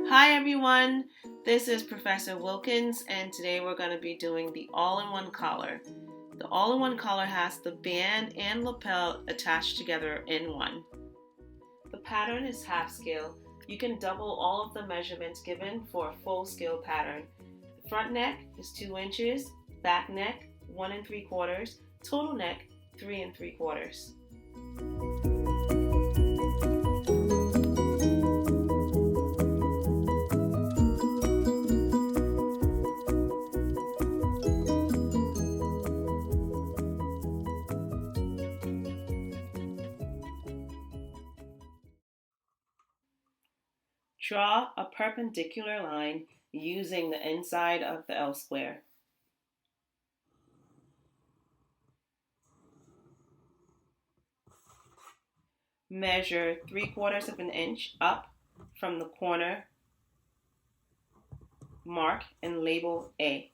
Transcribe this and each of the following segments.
Hi everyone, this is Professor Wilkins and today we're going to be doing the all-in-one collar. The all-in-one collar has the band and lapel attached together in one. The pattern is half scale. You can double all of the measurements given for a full scale pattern. The front neck is 2 inches, back neck 1 3/4, total neck 3 3/4. Draw a perpendicular line using the inside of the L square. Measure 3/4 inch up from the corner, mark and label A.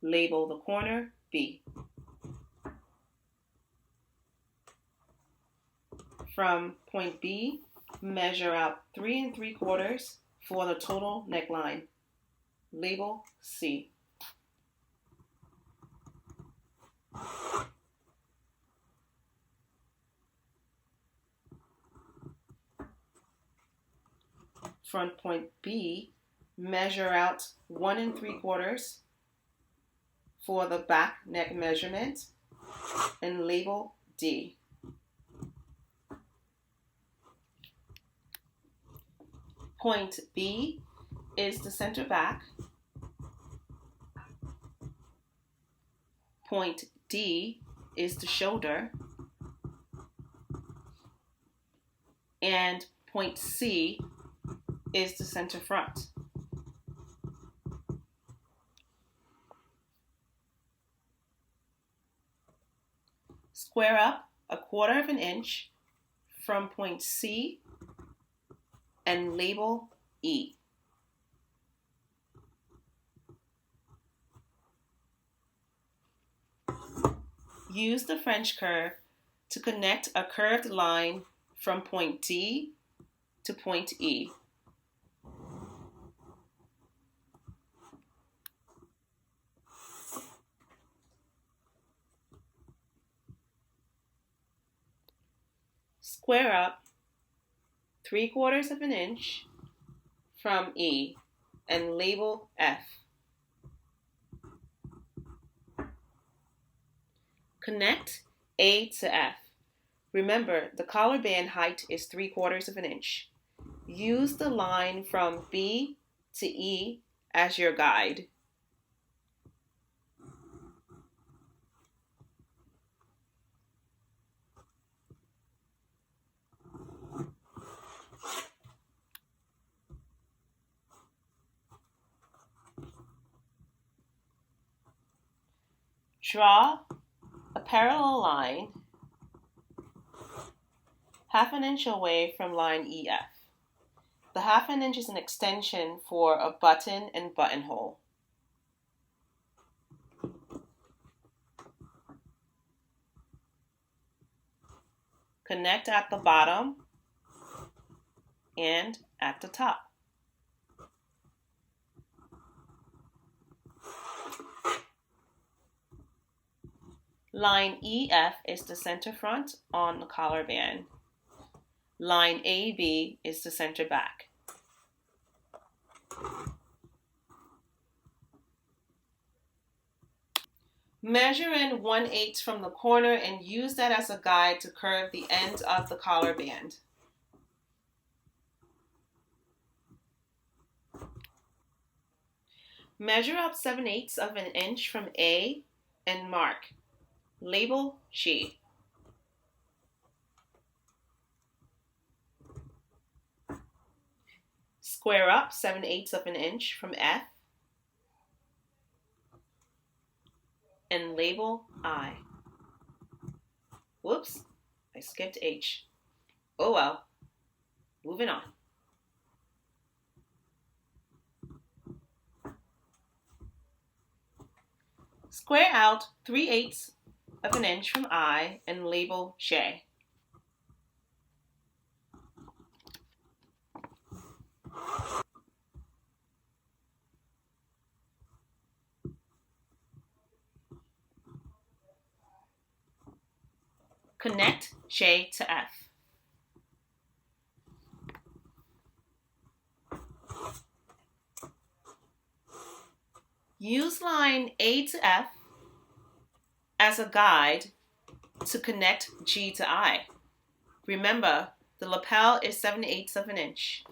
Label the corner B. From point B, measure out 3 3/4 for the total neckline. Label C. From point B, measure out 1 3/4 for the back neck measurement and label D. Point B is the center back. Point D is the shoulder. And point C is the center front. Square up 1/4 inch from point C and label E. Use the French curve to connect a curved line from point D to point E. Square up 3/4 inch from E and label F. Connect A to F. Remember, the collar band height is 3/4 inch. Use the line from B to E as your guide. Draw a parallel line 1/2 inch away from line EF. The 1/2 inch is an extension for a button and buttonhole. Connect at the bottom and at the top. Line EF is the center front on the collar band. Line AB is the center back. Measure in 1/8 from the corner and use that as a guide to curve the end of the collar band. Measure up 7/8 inch from A and mark. Label G. Square up 7/8 inch from F and label I. Whoops, I skipped H. Oh well, moving on. Square out 3/8 inch from I and label J. Connect J to F. Use line A to F as a guide to connect G to I. Remember, the lapel is 7/8 of an inch.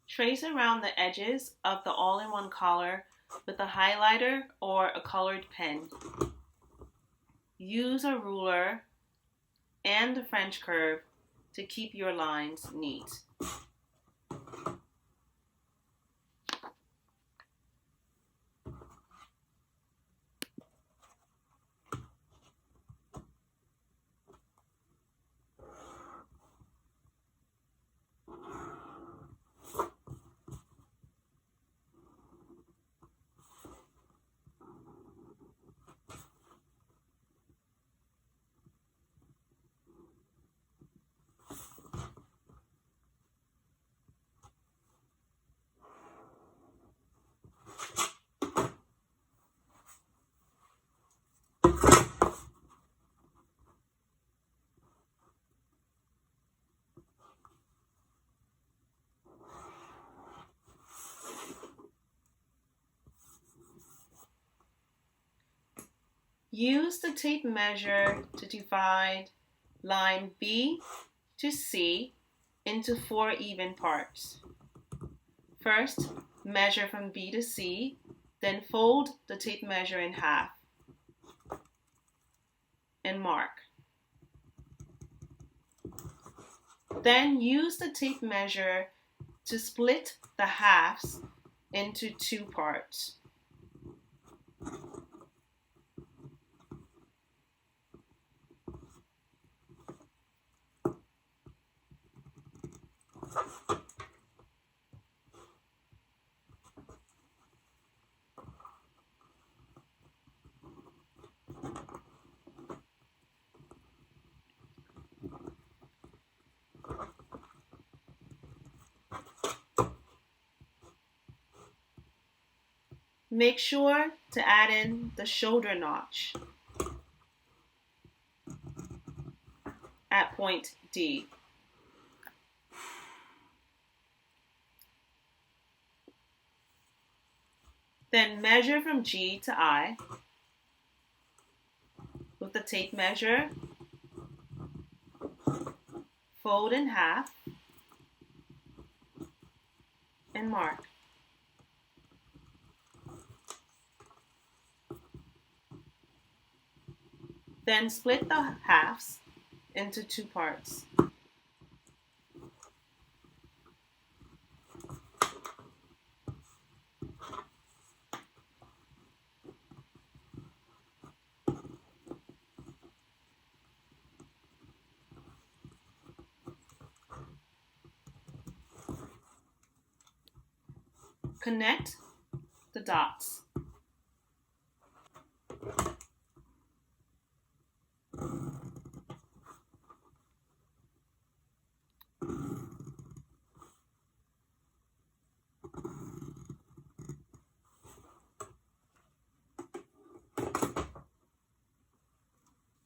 Trace around the edges of the all-in-one collar with a highlighter or a colored pen. Use a ruler and a French curve to keep your lines neat. Use the tape measure to divide line B to C into 4 even parts. First, measure from B to C, then fold the tape measure in half and mark. Then use the tape measure to split the halves into 2 parts. Make sure to add in the shoulder notch at point D. Then measure from G to I with the tape measure, fold in half, and mark. Then split the halves into 2 parts. Connect the dots.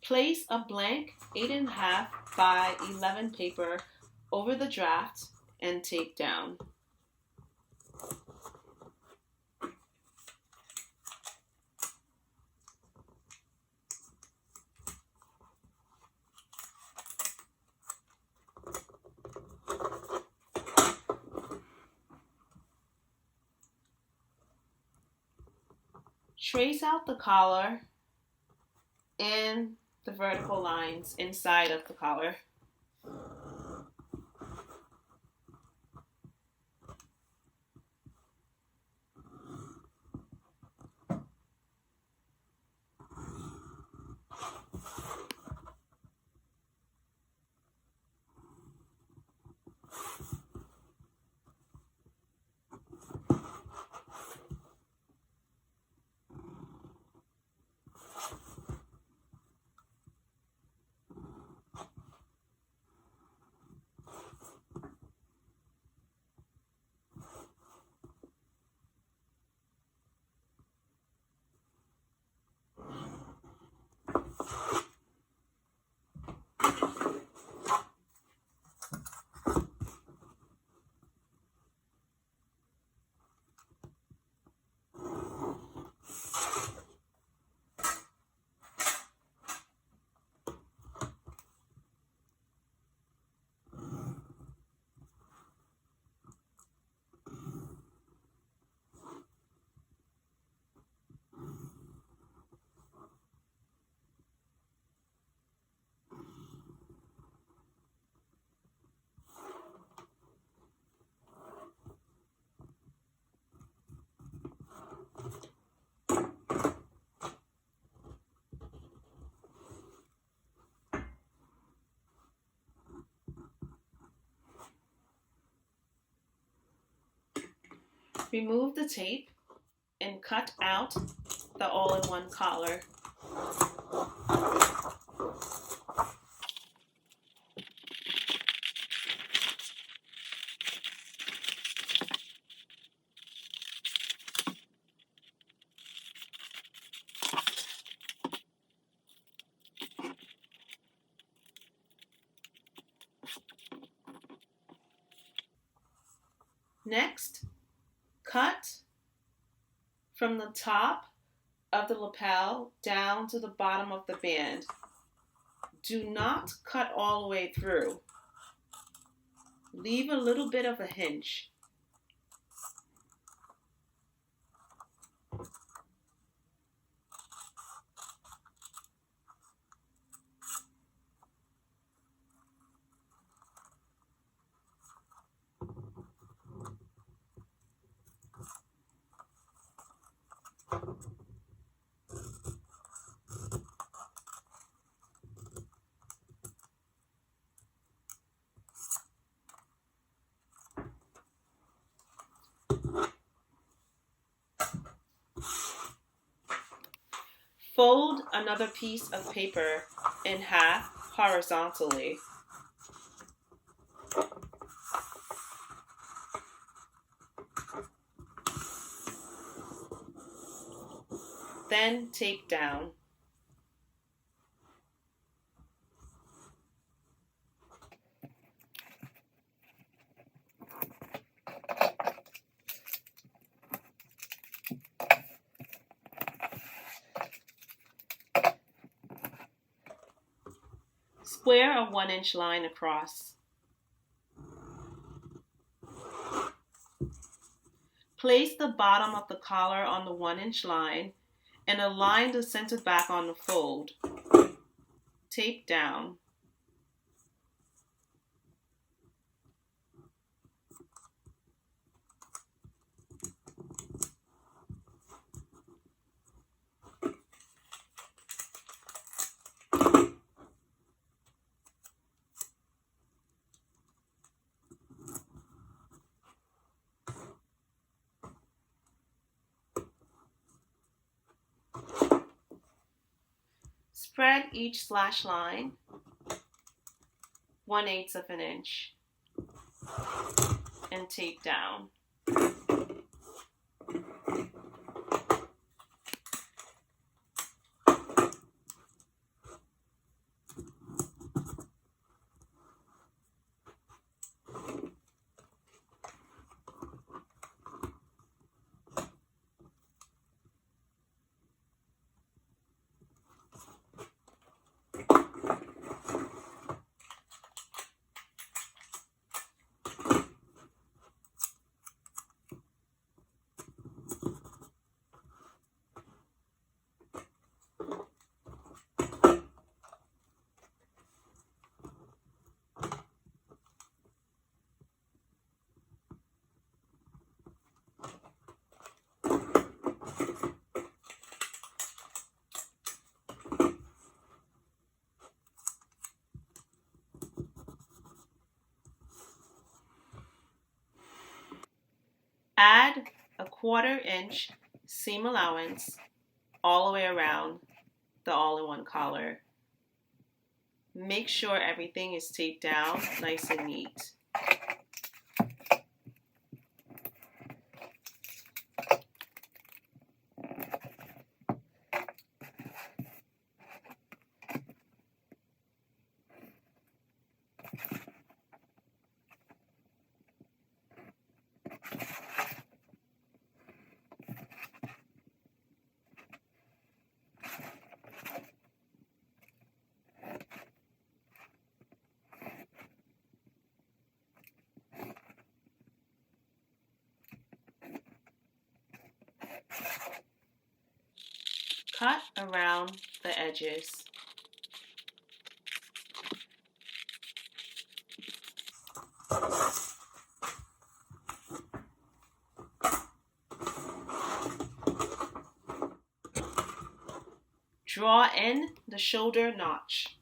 Place a blank 8.5 by 11 paper over the draft and tape down. Trace out the collar and the vertical lines inside of the collar. Remove the tape and cut out the all-in-one collar. Next, cut from the top of the lapel down to the bottom of the band. Do not cut all the way through. Leave a little bit of a hinge. Fold another piece of paper in half horizontally. Then tape down. Square a 1-inch line across. Place the bottom of the collar on the 1-inch line and align the center back on the fold. Tape down. Spread each slash line 1/8 of an inch and tape down. Add a 1/4 inch seam allowance all the way around the all-in-one collar. Make sure everything is taped down nice and neat. Cut around the edges. Draw in the shoulder notch.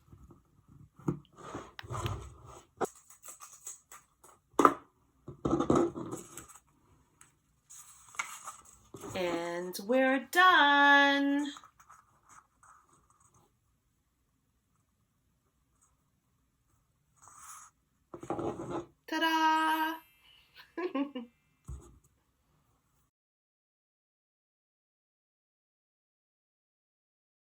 And we're done. Ta-da!